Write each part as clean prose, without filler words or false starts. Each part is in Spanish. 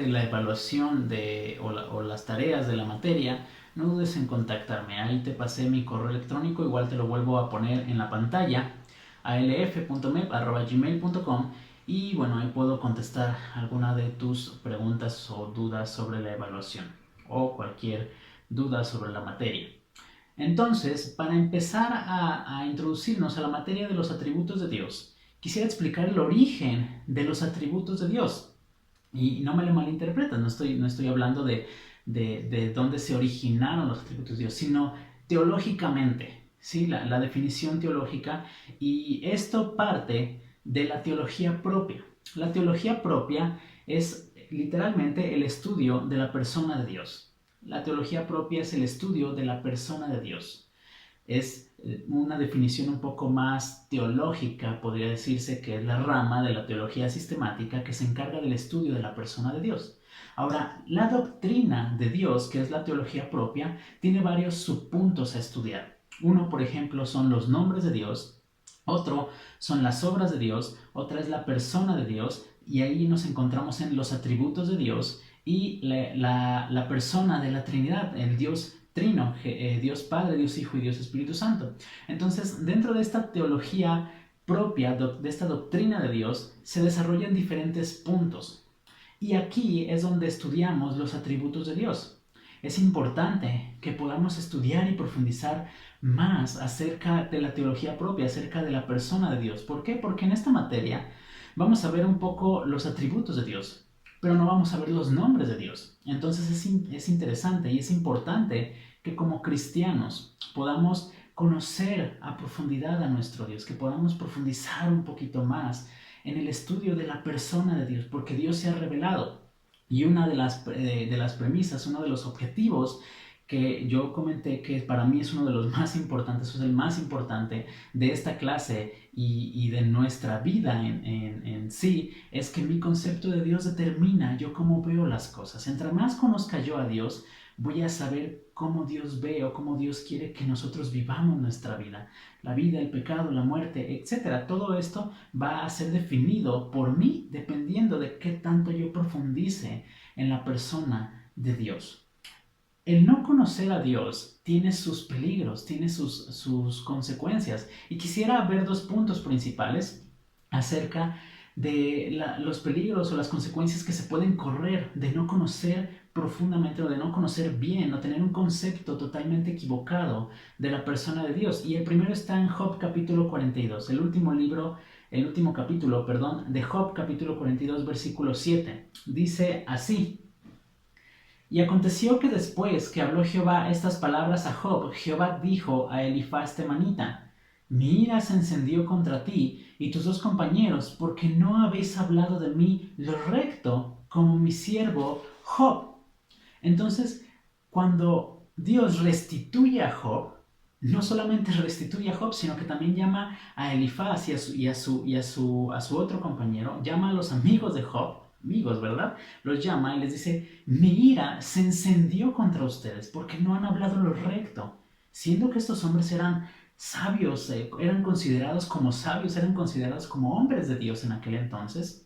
la evaluación o las tareas de la materia, no dudes en contactarme. Ahí te pasé mi correo electrónico, igual te lo vuelvo a poner en la pantalla, alf.mep@gmail.com, y bueno, ahí puedo contestar alguna de tus preguntas o dudas sobre la evaluación o cualquier duda sobre la materia. Entonces, para empezar a introducirnos a la materia de los atributos de Dios, quisiera explicar el origen de los atributos de Dios. Y no me lo malinterpretes, no estoy hablando de dónde se originaron los atributos de Dios, sino teológicamente, ¿sí? La definición teológica, y esto parte de la teología propia. La teología propia es literalmente el estudio de la persona de Dios. La teología propia es el estudio de la persona de Dios. Es una definición un poco más teológica, podría decirse, que es la rama de la teología sistemática que se encarga del estudio de la persona de Dios. Ahora, la doctrina de Dios, que es la teología propia, tiene varios subpuntos a estudiar. Uno, por ejemplo, son los nombres de Dios, otro son las obras de Dios, otra es la persona de Dios, y ahí nos encontramos en los atributos de Dios y la persona de la Trinidad, el Dios Trino, Dios Padre, Dios Hijo y Dios Espíritu Santo. Entonces, dentro de esta teología propia, de esta doctrina de Dios, se desarrollan diferentes puntos. Y aquí es donde estudiamos los atributos de Dios. Es importante que podamos estudiar y profundizar más acerca de la teología propia, acerca de la persona de Dios. ¿Por qué? Porque en esta materia vamos a ver un poco los atributos de Dios, pero no vamos a ver los nombres de Dios. Entonces es interesante y es importante que como cristianos podamos conocer a profundidad a nuestro Dios, que podamos profundizar un poquito más en el estudio de la persona de Dios, porque Dios se ha revelado. Y una de las premisas, uno de los objetivos que yo comenté que para mí es uno de los más importantes, es el más importante de esta clase y de nuestra vida en sí, es que mi concepto de Dios determina yo cómo veo las cosas. Entre más conozca yo a Dios, voy a saber cómo Dios ve o cómo Dios quiere que nosotros vivamos nuestra vida. La vida, el pecado, la muerte, etc. Todo esto va a ser definido por mí dependiendo de qué tanto yo profundice en la persona de Dios. El no conocer a Dios tiene sus peligros, tiene sus consecuencias. Y quisiera ver dos puntos principales acerca de los peligros o las consecuencias que se pueden correr de no conocer profundamente o de no conocer bien o tener un concepto totalmente equivocado de la persona de Dios. Y el primero está en Job capítulo 42, el último capítulo, de Job capítulo 42, versículo 7. Dice así: y aconteció que después que habló Jehová estas palabras a Job, Jehová dijo a Elifaz temanita: mi ira se encendió contra ti y tus dos compañeros, porque no habéis hablado de mí lo recto, como mi siervo Job. Entonces, cuando Dios restituye a Job, no solamente restituye a Job, sino que también llama a Elifaz y a su otro compañero, llama a los amigos de Job, amigos, ¿verdad? Los llama y les dice: mi ira se encendió contra ustedes porque no han hablado lo recto, siendo que estos hombres eran sabios, eran considerados como sabios, eran considerados como hombres de Dios en aquel entonces.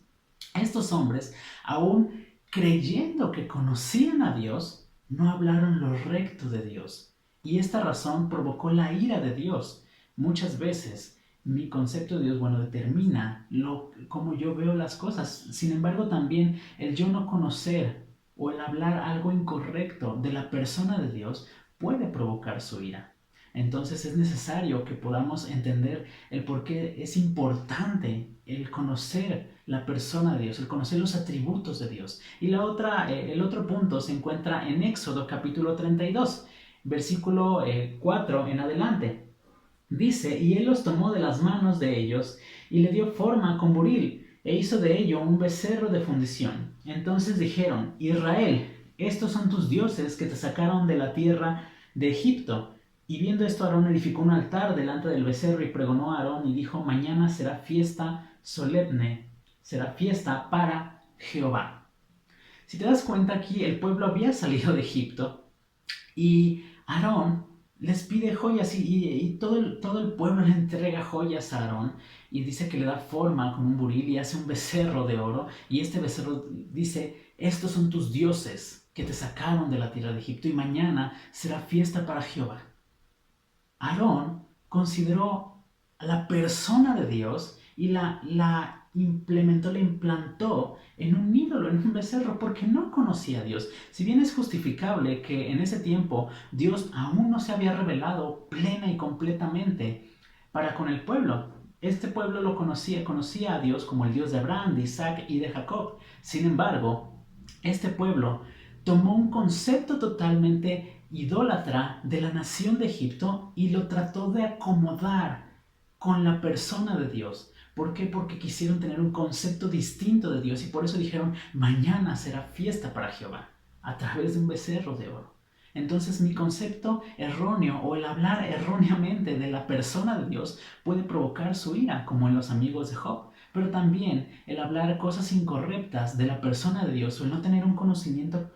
Estos hombres, aún creyendo que conocían a Dios, no hablaron lo recto de Dios. Y esta razón provocó la ira de Dios. Muchas veces mi concepto de Dios, determina cómo yo veo las cosas. Sin embargo, también el yo no conocer o el hablar algo incorrecto de la persona de Dios puede provocar su ira. Entonces es necesario que podamos entender el por qué es importante el conocer la persona de Dios, el conocer los atributos de Dios. Y el otro punto se encuentra en Éxodo capítulo 32, versículo 4 en adelante. Dice: y él los tomó de las manos de ellos y le dio forma con buril e hizo de ello un becerro de fundición. Entonces dijeron: Israel, estos son tus dioses que te sacaron de la tierra de Egipto. Y viendo esto, Aarón edificó un altar delante del becerro y pregonó a Aarón y dijo: mañana será fiesta solemne, será fiesta para Jehová. Si te das cuenta, aquí el pueblo había salido de Egipto y Aarón les pide joyas y todo el pueblo le entrega joyas a Aarón y dice que le da forma con un buril y hace un becerro de oro, y este becerro dice estos son tus dioses que te sacaron de la tierra de Egipto y mañana será fiesta para Jehová. Aarón consideró la persona de Dios y la implantó en un ídolo, en un becerro, porque no conocía a Dios. Si bien es justificable que en ese tiempo Dios aún no se había revelado plena y completamente para con el pueblo. Este pueblo lo conocía a Dios como el Dios de Abraham, de Isaac y de Jacob. Sin embargo, este pueblo tomó un concepto totalmente idólatra de la nación de Egipto y lo trató de acomodar con la persona de Dios. ¿Por qué? Porque quisieron tener un concepto distinto de Dios y por eso dijeron, mañana será fiesta para Jehová, a través de un becerro de oro. Entonces mi concepto erróneo o el hablar erróneamente de la persona de Dios puede provocar su ira, como en los amigos de Job, pero también el hablar cosas incorrectas de la persona de Dios o el no tener un conocimiento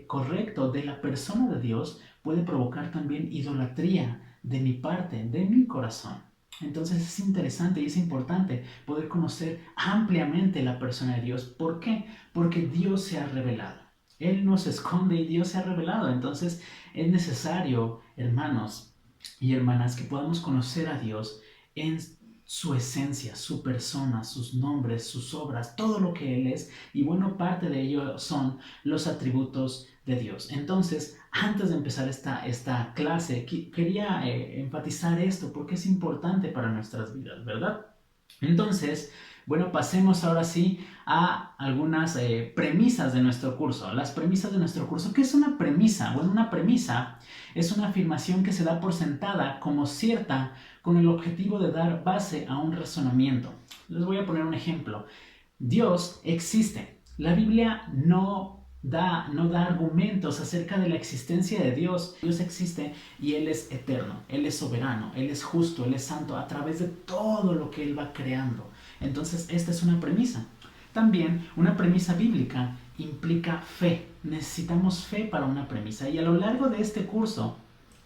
correcto de la persona de Dios puede provocar también idolatría de mi parte, de mi corazón. Entonces es interesante y es importante poder conocer ampliamente la persona de Dios. ¿Por qué? Porque Dios se ha revelado. Él no se esconde y Dios se ha revelado. Entonces es necesario, hermanos y hermanas, que podamos conocer a Dios en su esencia, su persona, sus nombres, sus obras, todo lo que Él es. Y bueno, parte de ello son los atributos de Dios. Entonces, antes de empezar esta clase, quería enfatizar esto porque es importante para nuestras vidas, ¿verdad? Entonces, bueno, pasemos ahora sí a algunas premisas de nuestro curso. Las premisas de nuestro curso. ¿Qué es una premisa? Bueno, una premisa es una afirmación que se da por sentada como cierta con el objetivo de dar base a un razonamiento. Les voy a poner un ejemplo. Dios existe. La Biblia no da argumentos acerca de la existencia de Dios. Dios existe y Él es eterno, Él es soberano, Él es justo, Él es santo a través de todo lo que Él va creando. Entonces, esta es una premisa. También una premisa bíblica implica fe. Necesitamos fe para una premisa. Y a lo largo de este curso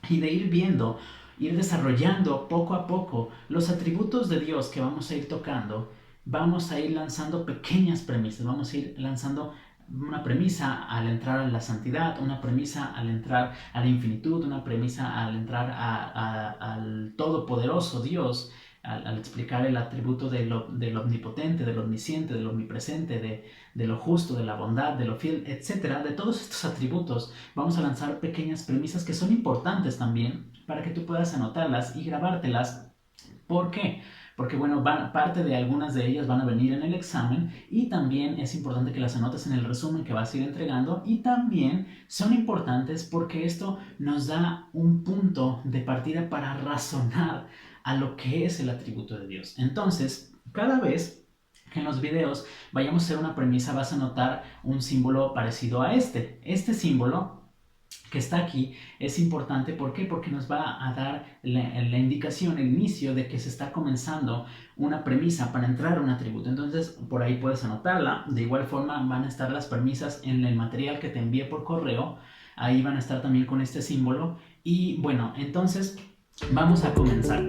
y de ir viendo, ir desarrollando poco a poco los atributos de Dios que vamos a ir tocando, vamos a ir lanzando pequeñas premisas. Vamos a ir lanzando una premisa al entrar a la santidad, una premisa al entrar a la infinitud, una premisa al entrar al todopoderoso Dios, al explicar el atributo del omnipotente, del omnisciente, del omnipresente, de lo justo, de la bondad, de lo fiel, etc. De todos estos atributos vamos a lanzar pequeñas premisas que son importantes también para que tú puedas anotarlas y grabártelas. ¿Por qué? Porque bueno, parte de algunas de ellas van a venir en el examen y también es importante que las anotes en el resumen que vas a ir entregando y también son importantes porque esto nos da un punto de partida para razonar a lo que es el atributo de Dios. Entonces, cada vez que en los videos vayamos a hacer una premisa vas a notar un símbolo parecido a este. Este símbolo que está aquí es importante. ¿Por qué? Porque nos va a dar la indicación, el inicio de que se está comenzando una premisa para entrar a un atributo. Entonces, por ahí puedes anotarla. De igual forma, van a estar las premisas en el material que te envié por correo. Ahí van a estar también con este símbolo. Y bueno, entonces vamos a comenzar.